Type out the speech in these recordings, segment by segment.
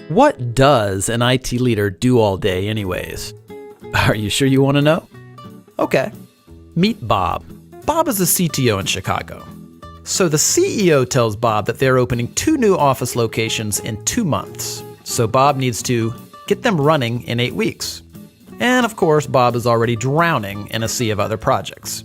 What does an IT leader do all day anyways? Are you sure you want to know? Okay. Meet Bob. Bob is a CTO in Chicago. So the CEO tells Bob that they're opening 2 new office locations in 2 months. So Bob needs to get them running in 8 weeks. And of course, Bob is already drowning in a sea of other projects.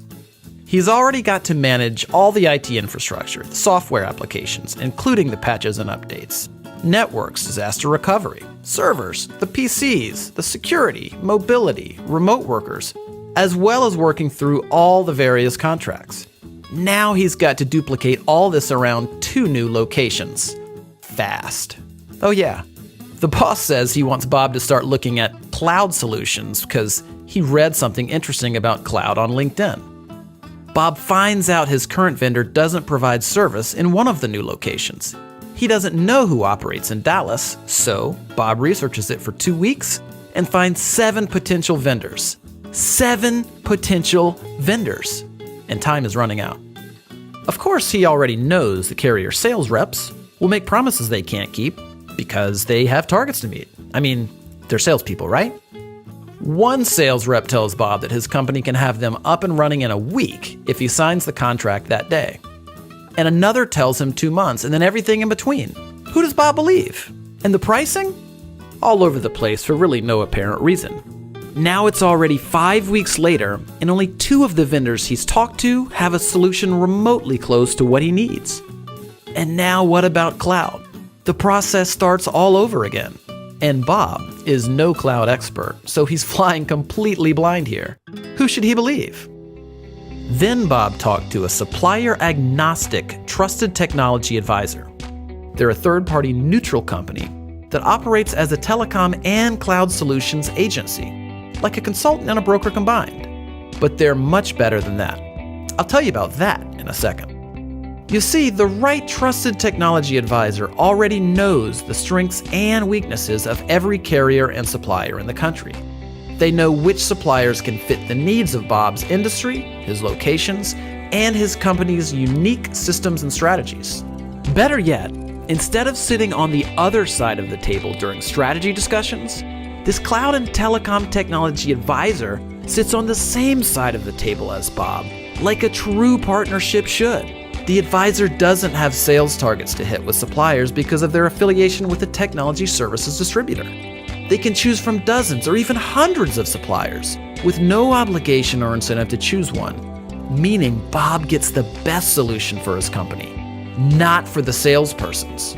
He's already got to manage all the IT infrastructure, the software applications, including the patches and updates, networks, disaster recovery, servers, the PCs, the security, mobility, remote workers, as well as working through all the various contracts. Now he's got to duplicate all this around 2 new locations. Fast. Oh yeah, the boss says he wants Bob to start looking at cloud solutions because he read something interesting about cloud on LinkedIn. Bob finds out his current vendor doesn't provide service in one of the new locations. He doesn't know who operates in Dallas, so Bob researches it for 2 weeks and finds 7 potential vendors. 7 potential vendors. And time is running out. Of course, he already knows the carrier sales reps will make promises they can't keep because they have targets to meet. I mean, they're salespeople, right? One sales rep tells Bob that his company can have them up and running in a week if he signs the contract that day. And another tells him 2 months, and then everything in between. Who does Bob believe? And the pricing? All over the place for really no apparent reason. Now it's already 5 weeks later, and only 2 of the vendors he's talked to have a solution remotely close to what he needs. And now what about cloud? The process starts all over again. And Bob is no cloud expert, so he's flying completely blind here. Who should he believe? Then Bob talked to a supplier-agnostic, trusted technology advisor. They're a third-party neutral company that operates as a telecom and cloud solutions agency, like a consultant and a broker combined. But they're much better than that. I'll tell you about that in a second. You see, the right trusted technology advisor already knows the strengths and weaknesses of every carrier and supplier in the country. They know which suppliers can fit the needs of Bob's industry, his locations, and his company's unique systems and strategies. Better yet, instead of sitting on the other side of the table during strategy discussions, this cloud and telecom technology advisor sits on the same side of the table as Bob, like a true partnership should. The advisor doesn't have sales targets to hit with suppliers because of their affiliation with a technology services distributor. They can choose from dozens or even hundreds of suppliers with no obligation or incentive to choose one, meaning Bob gets the best solution for his company, not for the salespersons.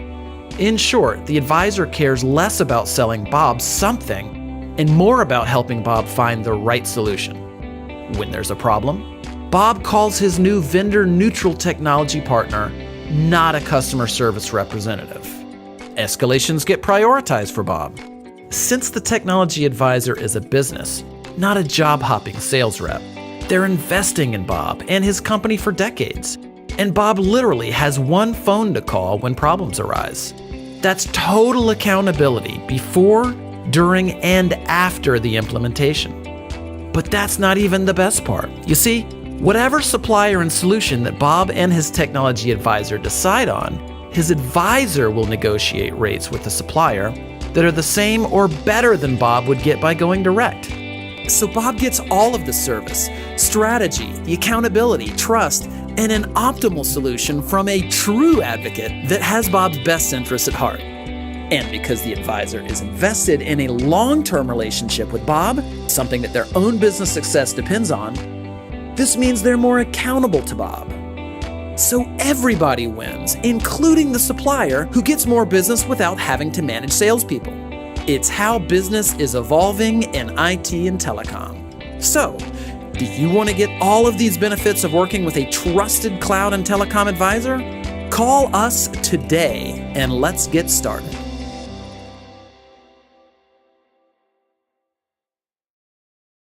In short, the advisor cares less about selling Bob something and more about helping Bob find the right solution. When there's a problem, Bob calls his new vendor-neutral technology partner, not a customer service representative. Escalations get prioritized for Bob. Since the technology advisor is a business, not a job-hopping sales rep, they're investing in Bob and his company for decades. And Bob literally has one phone to call when problems arise. That's total accountability before, during, and after the implementation. But that's not even the best part. You see, whatever supplier and solution that Bob and his technology advisor decide on, his advisor will negotiate rates with the supplier that are the same or better than Bob would get by going direct. So Bob gets all of the service, strategy, the accountability, trust, and an optimal solution from a true advocate that has Bob's best interests at heart. And because the advisor is invested in a long-term relationship with Bob, something that their own business success depends on, this means they're more accountable to Bob. So everybody wins, including the supplier who gets more business without having to manage salespeople. It's how business is evolving in IT and telecom. So, do you want to get all of these benefits of working with a trusted cloud and telecom advisor? Call us today and let's get started.